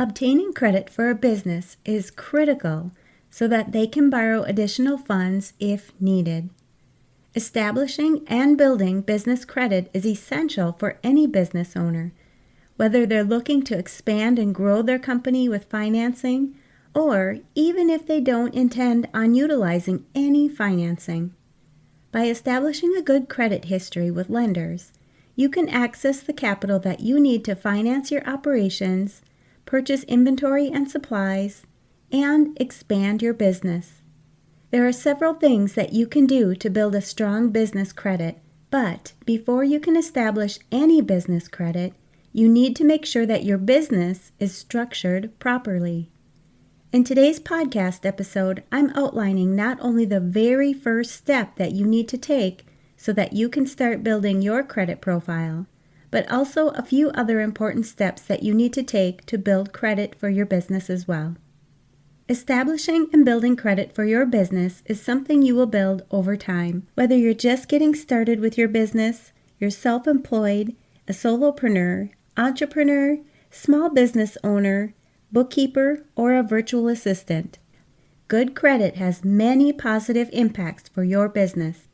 Obtaining credit for a business is critical so that they can borrow additional funds if needed. Establishing and building business credit is essential for any business owner, whether they're looking to expand and grow their company with financing, or even if they don't intend on utilizing any financing. By establishing a good credit history with lenders, you can access the capital that you need to finance your operations, purchase inventory and supplies, and expand your business. There are several things that you can do to build a strong business credit, but before you can establish any business credit, you need to make sure that your business is structured properly. In today's podcast episode, I'm outlining not only the very first step that you need to take so that you can start building your credit profile, but also a few other important steps that you need to take to build credit for your business as well. Establishing and building credit for your business is something you will build over time. Whether you're just getting started with your business, you're self-employed, a solopreneur, entrepreneur, small business owner, bookkeeper, or a virtual assistant, good credit has many positive impacts for your business.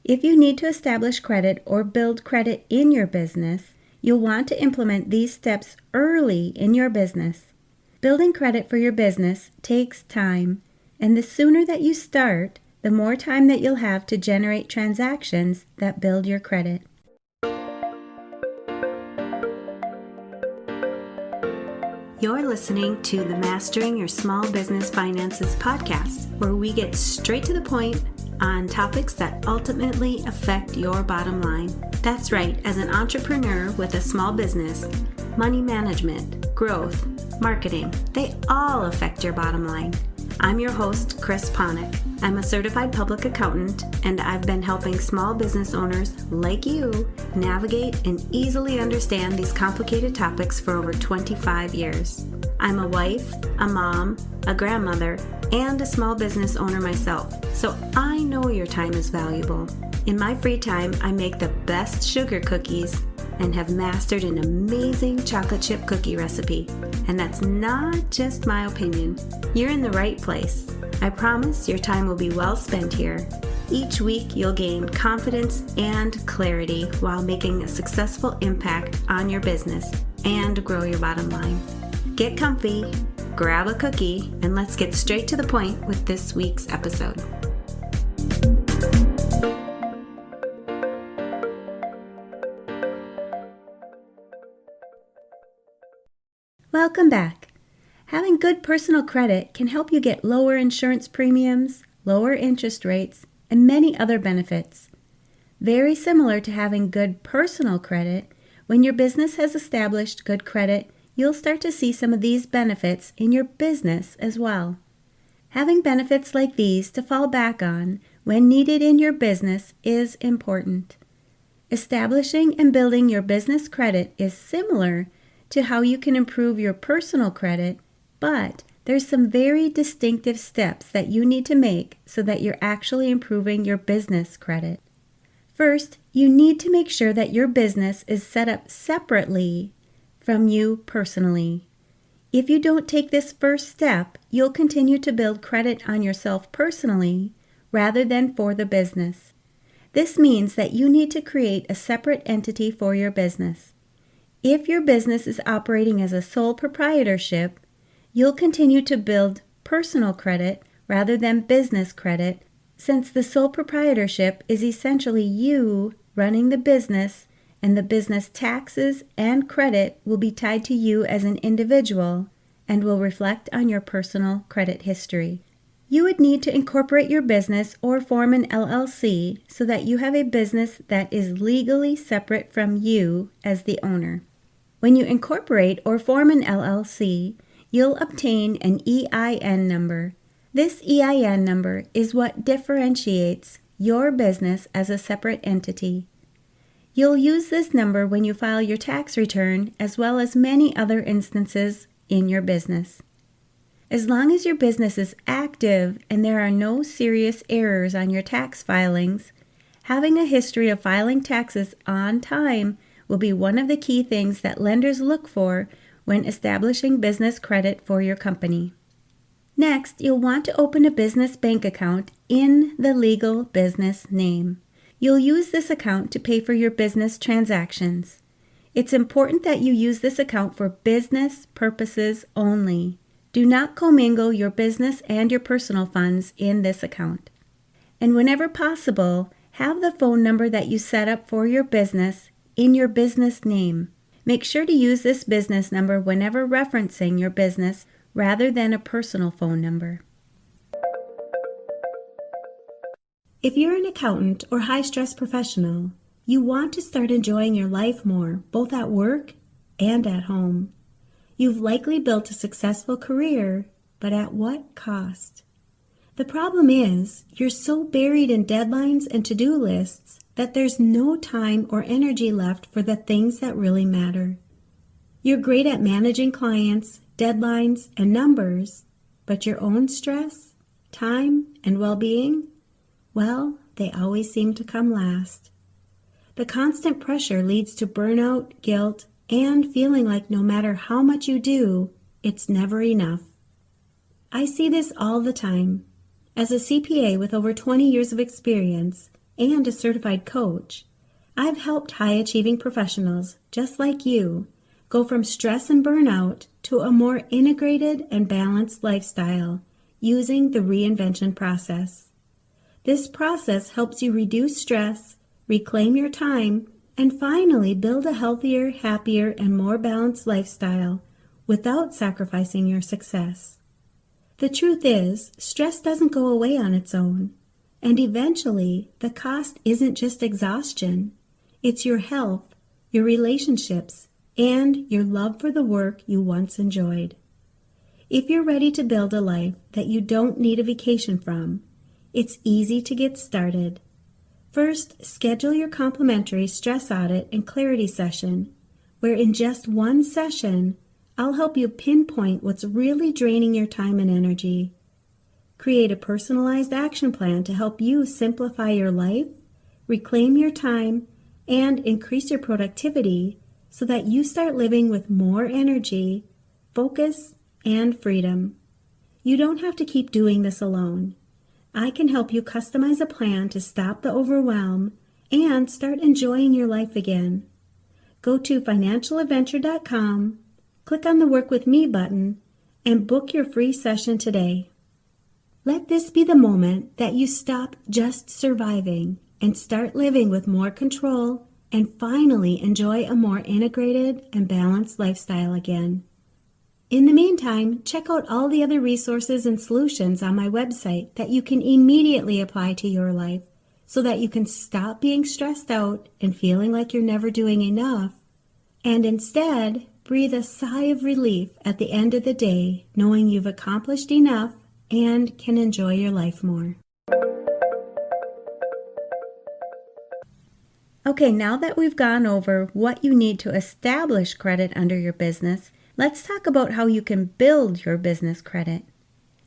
If you need to establish credit or build credit in your business, you'll want to implement these steps early in your business. Building credit for your business takes time, and the sooner that you start, the more time that you'll have to generate transactions that build your credit. You're listening to the Mastering Your Small Business Finances podcast, where we get straight to the point on topics that ultimately affect your bottom line. That's right, as an entrepreneur with a small business, money management, growth, marketing, they all affect your bottom line. I'm your host, Chris Ponick. I'm a certified public accountant, and I've been helping small business owners like you navigate and easily understand these complicated topics for over 25 years. I'm a wife, a mom, a grandmother, and a small business owner myself, so I know your time is valuable. In my free time, I make the best sugar cookies and have mastered an amazing chocolate chip cookie recipe. And that's not just my opinion. You're in the right place. I promise your time will be well spent here. Each week, you'll gain confidence and clarity while making a successful impact on your business and grow your bottom line. Get comfy, grab a cookie, and let's get straight to the point with this week's episode. Welcome back. Having good personal credit can help you get lower insurance premiums, lower interest rates, and many other benefits. Very similar to having good personal credit, when your business has established good credit, you'll start to see some of these benefits in your business as well. Having benefits like these to fall back on when needed in your business is important. Establishing and building your business credit is similar to how you can improve your personal credit, but there's some very distinctive steps that you need to make so that you're actually improving your business credit. First, you need to make sure that your business is set up separately from you personally. If you don't take this first step, you'll continue to build credit on yourself personally rather than for the business. This means that you need to create a separate entity for your business. If your business is operating as a sole proprietorship, you'll continue to build personal credit rather than business credit, since the sole proprietorship is essentially you running the business, and the business taxes and credit will be tied to you as an individual and will reflect on your personal credit history. You would need to incorporate your business or form an LLC so that you have a business that is legally separate from you as the owner. When you incorporate or form an LLC, you'll obtain an EIN number. This EIN number is what differentiates your business as a separate entity. You'll use this number when you file your tax return as well as many other instances in your business. As long as your business is active and there are no serious errors on your tax filings, having a history of filing taxes on time will be one of the key things that lenders look for when establishing business credit for your company. Next, you'll want to open a business bank account in the legal business name. You'll use this account to pay for your business transactions. It's important that you use this account for business purposes only. Do not commingle your business and your personal funds in this account. And whenever possible, have the phone number that you set up for your business in your business name. Make sure to use this business number whenever referencing your business rather than a personal phone number. If you're an accountant or high-stress professional, you want to start enjoying your life more, both at work and at home. You've likely built a successful career, but at what cost? The problem is, you're so buried in deadlines and to-do lists that there's no time or energy left for the things that really matter. You're great at managing clients, deadlines, and numbers, but your own stress, time, and well-being, well, they always seem to come last. The constant pressure leads to burnout, guilt, and feeling like no matter how much you do, it's never enough. I see this all the time. As a CPA with over 20 years of experience and a certified coach, I've helped high-achieving professionals, just like you, go from stress and burnout to a more integrated and balanced lifestyle using the reinvention process. This process helps you reduce stress, reclaim your time, and finally build a healthier, happier, and more balanced lifestyle without sacrificing your success. The truth is, stress doesn't go away on its own, and eventually the cost isn't just exhaustion. It's your health, your relationships, and your love for the work you once enjoyed. If you're ready to build a life that you don't need a vacation from, it's easy to get started. First, schedule your complimentary stress audit and clarity session, where in just one session, I'll help you pinpoint what's really draining your time and energy. Create a personalized action plan to help you simplify your life, reclaim your time, and increase your productivity so that you start living with more energy, focus, and freedom. You don't have to keep doing this alone. I can help you customize a plan to stop the overwhelm and start enjoying your life again. Go to financialadventure.com, click on the Work With Me button, and book your free session today. Let this be the moment that you stop just surviving and start living with more control and finally enjoy a more integrated and balanced lifestyle again. In the meantime, check out all the other resources and solutions on my website that you can immediately apply to your life so that you can stop being stressed out and feeling like you're never doing enough, and instead breathe a sigh of relief at the end of the day knowing you've accomplished enough and can enjoy your life more. Okay, now that we've gone over what you need to establish credit under your business, let's talk about how you can build your business credit.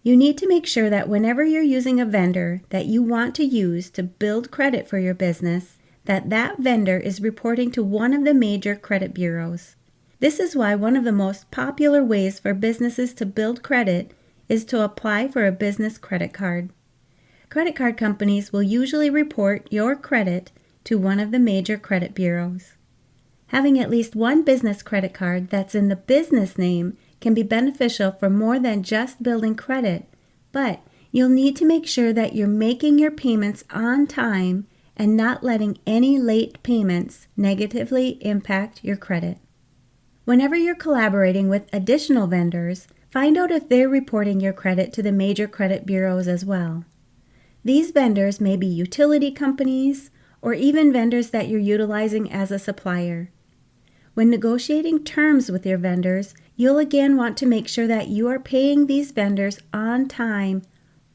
You need to make sure that whenever you're using a vendor that you want to use to build credit for your business, that vendor is reporting to one of the major credit bureaus. This is why one of the most popular ways for businesses to build credit is to apply for a business credit card. Credit card companies will usually report your credit to one of the major credit bureaus. Having at least one business credit card that's in the business name can be beneficial for more than just building credit, but you'll need to make sure that you're making your payments on time and not letting any late payments negatively impact your credit. Whenever you're collaborating with additional vendors, find out if they're reporting your credit to the major credit bureaus as well. These vendors may be utility companies or even vendors that you're utilizing as a supplier. When negotiating terms with your vendors, you'll again want to make sure that you are paying these vendors on time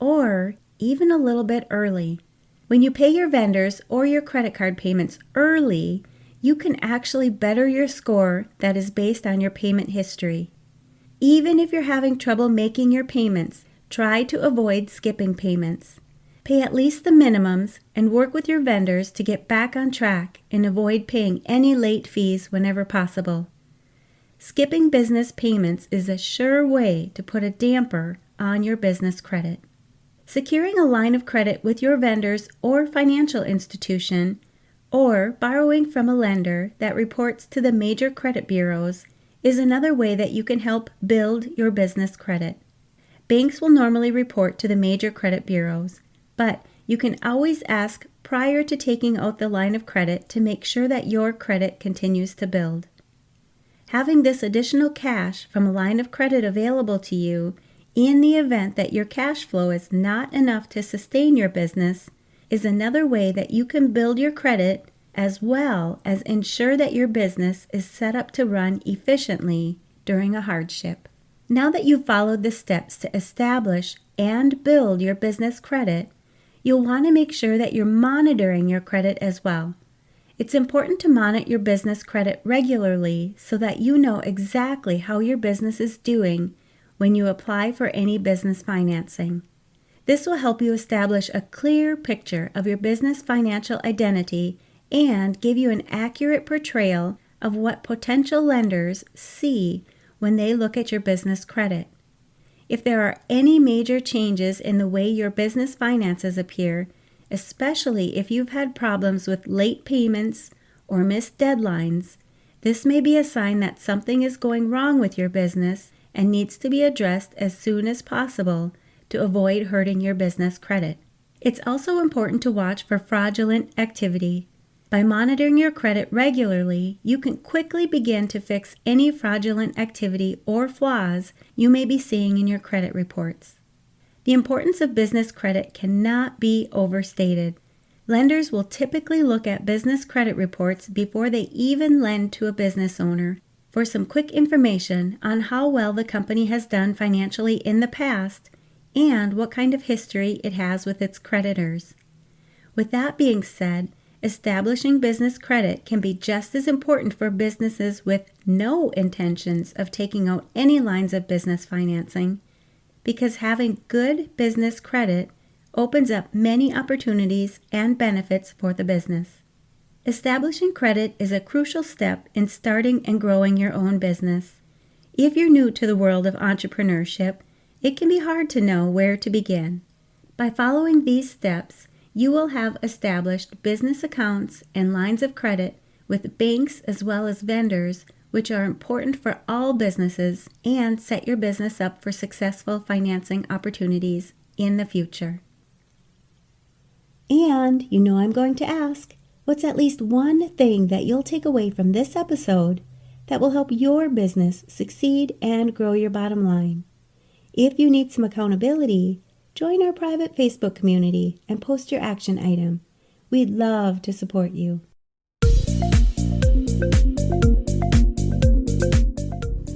or even a little bit early. When you pay your vendors or your credit card payments early, you can actually better your score that is based on your payment history. Even if you're having trouble making your payments, try to avoid skipping payments. Pay at least the minimums and work with your vendors to get back on track and avoid paying any late fees whenever possible. skipping business payments is a sure way to put a damper on your business credit. Securing a line of credit with your vendors or financial institution, or borrowing from a lender that reports to the major credit bureaus, is another way that you can help build your business credit. Banks will normally report to the major credit bureaus, but you can always ask prior to taking out the line of credit to make sure that your credit continues to build. Having this additional cash from a line of credit available to you in the event that your cash flow is not enough to sustain your business is another way that you can build your credit as well as ensure that your business is set up to run efficiently during a hardship. Now that you've followed the steps to establish and build your business credit, you'll want to make sure that you're monitoring your credit as well. It's important to monitor your business credit regularly so that you know exactly how your business is doing when you apply for any business financing. This will help you establish a clear picture of your business financial identity and give you an accurate portrayal of what potential lenders see when they look at your business credit. If there are any major changes in the way your business finances appear, especially if you've had problems with late payments or missed deadlines, this may be a sign that something is going wrong with your business and needs to be addressed as soon as possible to avoid hurting your business credit. It's also important to watch for fraudulent activity. By monitoring your credit regularly, you can quickly begin to fix any fraudulent activity or flaws you may be seeing in your credit reports. The importance of business credit cannot be overstated. Lenders will typically look at business credit reports before they even lend to a business owner for some quick information on how well the company has done financially in the past and what kind of history it has with its creditors. With that being said, establishing business credit can be just as important for businesses with no intentions of taking out any lines of business financing, because having good business credit opens up many opportunities and benefits for the business. Establishing credit is a crucial step in starting and growing your own business. If you're new to the world of entrepreneurship, it can be hard to know where to begin. By following these steps, you will have established business accounts and lines of credit with banks as well as vendors, which are important for all businesses, and set your business up for successful financing opportunities in the future. And you know I'm going to ask, what's at least one thing that you'll take away from this episode that will help your business succeed and grow your bottom line? If you need some accountability, join our private Facebook community and post your action item. We'd love to support you.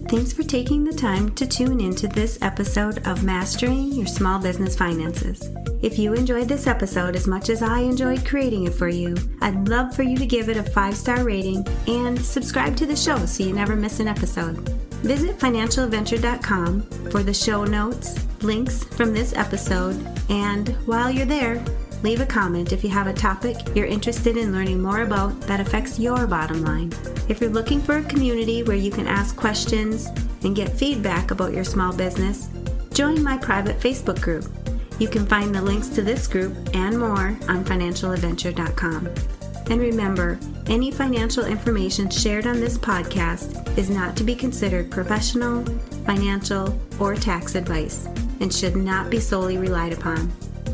Thanks for taking the time to tune into this episode of Mastering Your Small Business Finances. If you enjoyed this episode as much as I enjoyed creating it for you, I'd love for you to give it a 5-star rating and subscribe to the show so you never miss an episode. Visit financialadventure.com for the show notes, links from this episode, and while you're there, leave a comment if you have a topic you're interested in learning more about that affects your bottom line. If you're looking for a community where you can ask questions and get feedback about your small business, join my private Facebook group. You can find the links to this group and more on financialadventure.com. And remember, any financial information shared on this podcast is not to be considered professional, financial, or tax advice and should not be solely relied upon.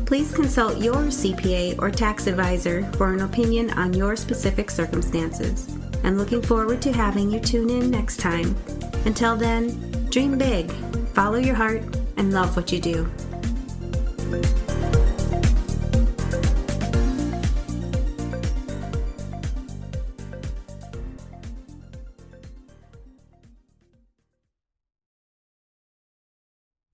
Please consult your CPA or tax advisor for an opinion on your specific circumstances. I'm looking forward to having you tune in next time. Until then, dream big, follow your heart, and love what you do.